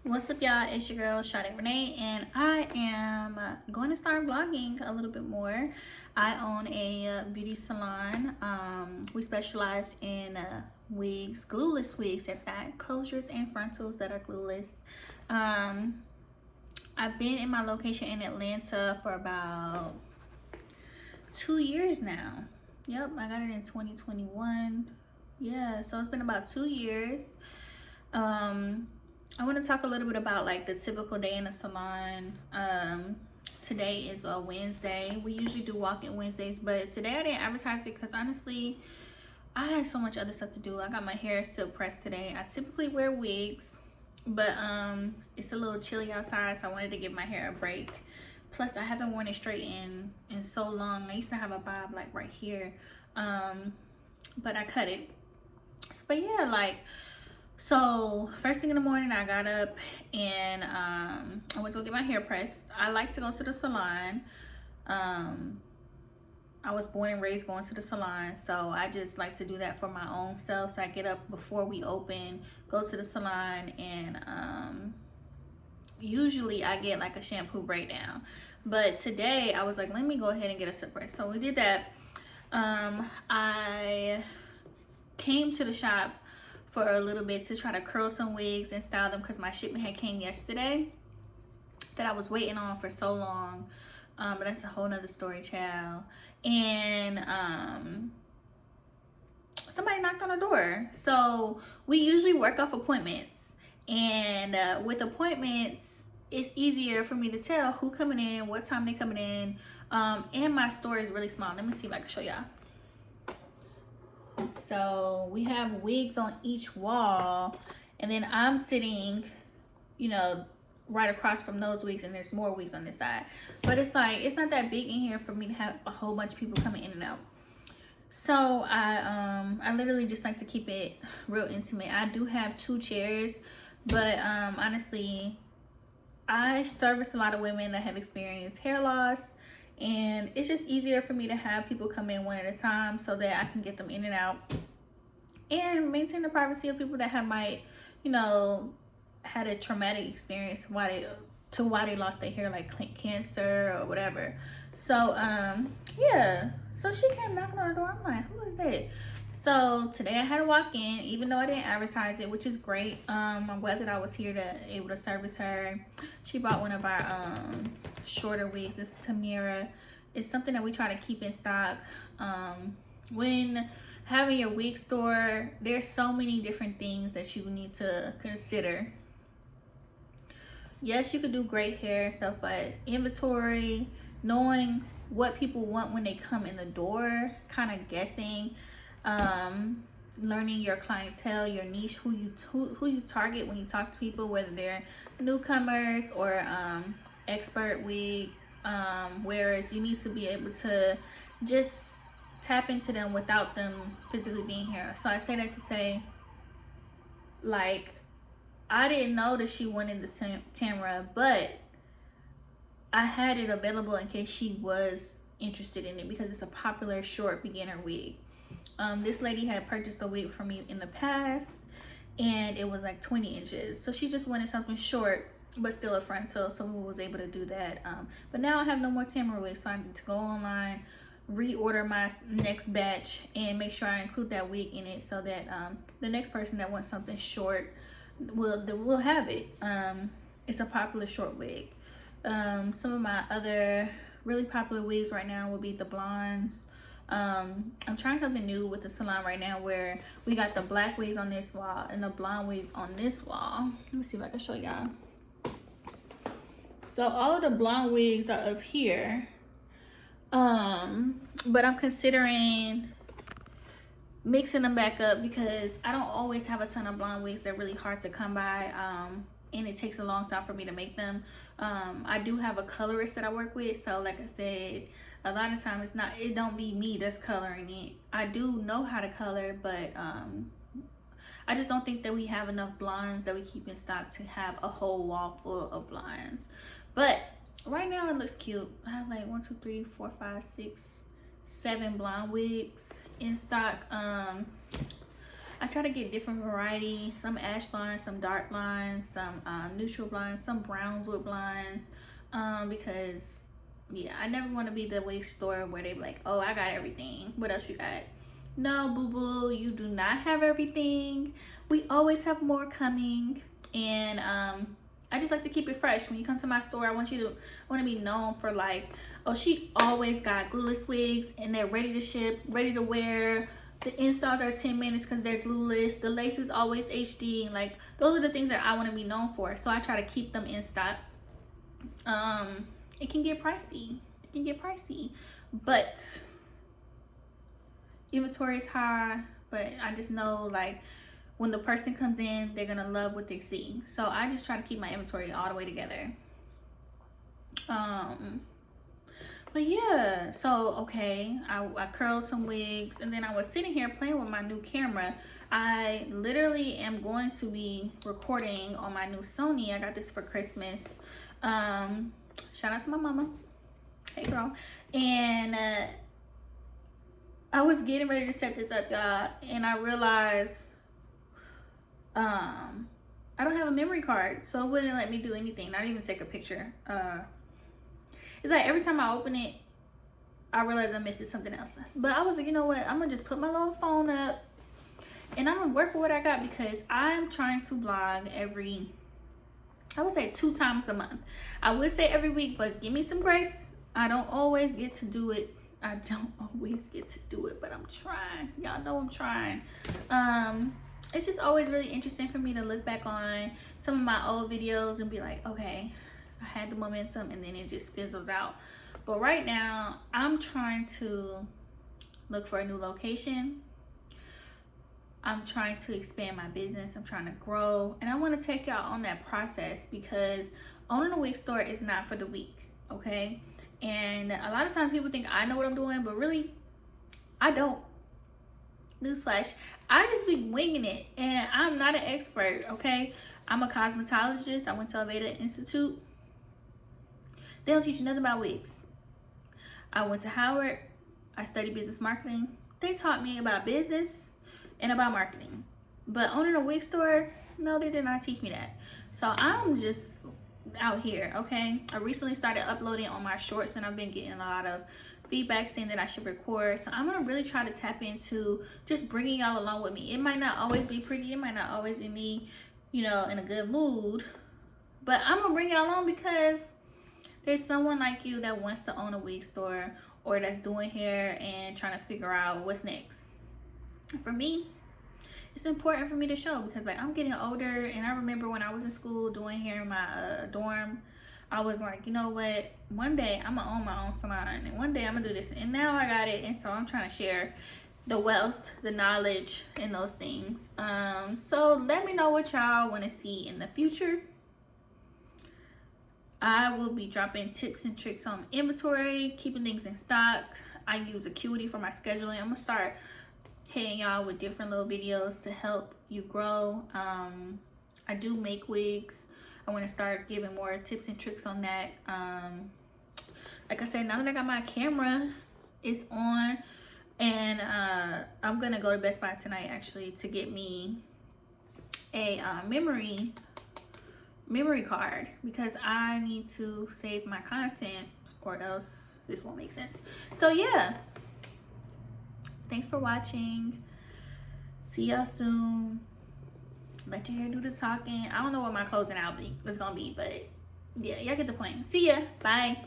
What's up, y'all? It's your girl Shadi Renee, and I am going to start vlogging a little bit more. I own a beauty salon. We specialize in wigs, glueless wigs at that, closures and frontals that are glueless. Um, I've been in my location in Atlanta for about 2 years now. Yep, I got it in 2021. Yeah, so it's been about 2 years. I want to talk a little bit about like the typical day in the salon. Today is a Wednesday. We usually do walk-in Wednesdays, but today I didn't advertise it because honestly, I had so much other stuff to do. I got my hair still pressed today. I typically wear wigs, but it's a little chilly outside, so I wanted to give my hair a break. Plus, I haven't worn it straight in so long. I used to have a bob like right here, but I cut it. But yeah, like. So first thing in the morning, I got up and I went to go get my hair pressed. I like to go to the salon. I was born and raised going to the salon, so I just like to do that for my own self. So I get up before we open, go to the salon, and usually I get like a shampoo breakdown. But today I was like, let me go ahead and get a surprise. So we did that. I came to the shop for a little bit to try to curl some wigs and style them because my shipment had came yesterday that I was waiting on for so long. But that's a whole nother story, child. And somebody knocked on the door. So we usually work off appointments, and with appointments it's easier for me to tell who coming in, what time they coming in. And my store is really small. Let me see if I can show y'all. So we have wigs on each wall, and then I'm sitting, right across from those wigs, and there's more wigs on this side. But it's like, it's not that big in here for me to have a whole bunch of people coming in and out. So I literally just like to keep it real intimate. I do have 2 chairs, but honestly, I service a lot of women that have experienced hair loss, and it's just easier for me to have people come in one at a time so that I can get them in and out and maintain the privacy of people that have had a traumatic experience why they lost their hair, like cancer or whatever. So yeah, so she came knocking on the door. I'm like, who is that? So today I had to walk in, even though I didn't advertise it, which is great. I'm glad that I was here to able to service her. She bought one of our shorter wigs. It's Tamira. It's something that we try to keep in stock. When having your wig store, there's so many different things that you need to consider. Yes, you could do great hair and stuff, but inventory, knowing what people want when they come in the door, kind of guessing, learning your clientele, your niche, who you target when you talk to people, whether they're newcomers or expert wig wearers. You need to be able to just tap into them without them physically being here. So I say that to say, like, I didn't know that she wanted the Tamara, but I had it available in case she was interested in it because it's a popular short beginner wig. This lady had purchased a wig from me in the past, and it was like 20 inches. So she just wanted something short, but still a frontal, so we was able to do that. But now I have no more Tamara wigs, so I need to go online, reorder my next batch, and make sure I include that wig in it so that the next person that wants something short will have it. It's a popular short wig. Some of my other really popular wigs right now would be the blondes. I'm trying something new with the salon right now where we got the black wigs on this wall and the blonde wigs on this wall. Let me see if I can show y'all. So all of the blonde wigs are up here. But I'm considering mixing them back up because I don't always have a ton of blonde wigs. They're really hard to come by. And it takes a long time for me to make them. I do have a colorist that I work with, so like I said, a lot of times it don't be me that's coloring it. I do know how to color, but I just don't think that we have enough blondes that we keep in stock to have a whole wall full of blondes. But right now it looks cute. I have like 1, 2, 3, 4, 5, 6, 7 blonde wigs in stock. I try to get different variety, some ash blondes, some dark blondes, some neutral blondes, some browns with blondes, because yeah, I never want to be the wig store where they be like, oh, I got everything, what else you got? No, boo boo, you do not have everything. We always have more coming. And I just like to keep it fresh. When you come to my store, I want to be known for like, oh, she always got glueless wigs and they're ready to ship, ready to wear. The installs are 10 minutes because they're glueless. The lace is always HD. Like, those are the things that I want to be known for. So I try to keep them in stock. It can get pricey. It can get pricey. But inventory is high. But I just know, like, when the person comes in, they're gonna love what they see. So I just try to keep my inventory all the way together. But yeah, so okay, I curled some wigs, and then I was sitting here playing with my new camera. I literally am going to be recording on my new Sony. I got this for Christmas. Shout out to my mama. Hey girl. And I was getting ready to set this up, y'all, and I realized I don't have a memory card, so it wouldn't let me do anything, not even take a picture. It's like every time I open it, I realize I missed something else. But I was like, you know what, I'm gonna just put my little phone up and I'm gonna work with what I got, because I'm trying to vlog every, I would say 2 times a month. I would say every week, but give me some grace. I don't always get to do it. But I'm trying. Y'all know I'm trying. It's just always really interesting for me to look back on some of my old videos and be like, okay, I had the momentum, and then it just fizzles out. But right now, I'm trying to look for a new location. I'm trying to expand my business. I'm trying to grow. And I want to take y'all on that process, because owning a wig store is not for the weak, okay? And a lot of times people think I know what I'm doing, but really, I don't. Newsflash, I just be winging it, and I'm not an expert, okay? I'm a cosmetologist. I went to Aveda Institute. They don't teach you nothing about wigs. I went to Howard. I studied business marketing. They taught me about business and about marketing. But owning a wig store, no, they did not teach me that. So I'm just out here, okay? I recently started uploading on my shorts, and I've been getting a lot of feedback saying that I should record. So I'm gonna really try to tap into just bringing y'all along with me. It might not always be pretty, it might not always be me, you know, in a good mood, but I'm gonna bring y'all along because there's someone like you that wants to own a wig store, or that's doing hair and trying to figure out what's next. For me, it's important for me to show, because like I'm getting older, and I remember when I was in school doing hair in my dorm, I was like, you know what, one day I'm gonna own my own salon, and one day I'm gonna do this, and now I got it. And so I'm trying to share the wealth, the knowledge, and those things. So let me know what y'all want to see in the future. I will be dropping tips and tricks on inventory, keeping things in stock. I use Acuity for my scheduling. I'm gonna start hitting y'all with different little videos to help you grow. I do make wigs. I want to start giving more tips and tricks on that. Like I said, now that I got my camera, it's on, and I'm gonna go to Best Buy tonight actually to get me a memory card, because I need to save my content, or else this won't make sense. So yeah, thanks for watching. See y'all soon. Let your hair do the talking. I don't know what my closing out is gonna be, but yeah, y'all get the point. See ya. Bye.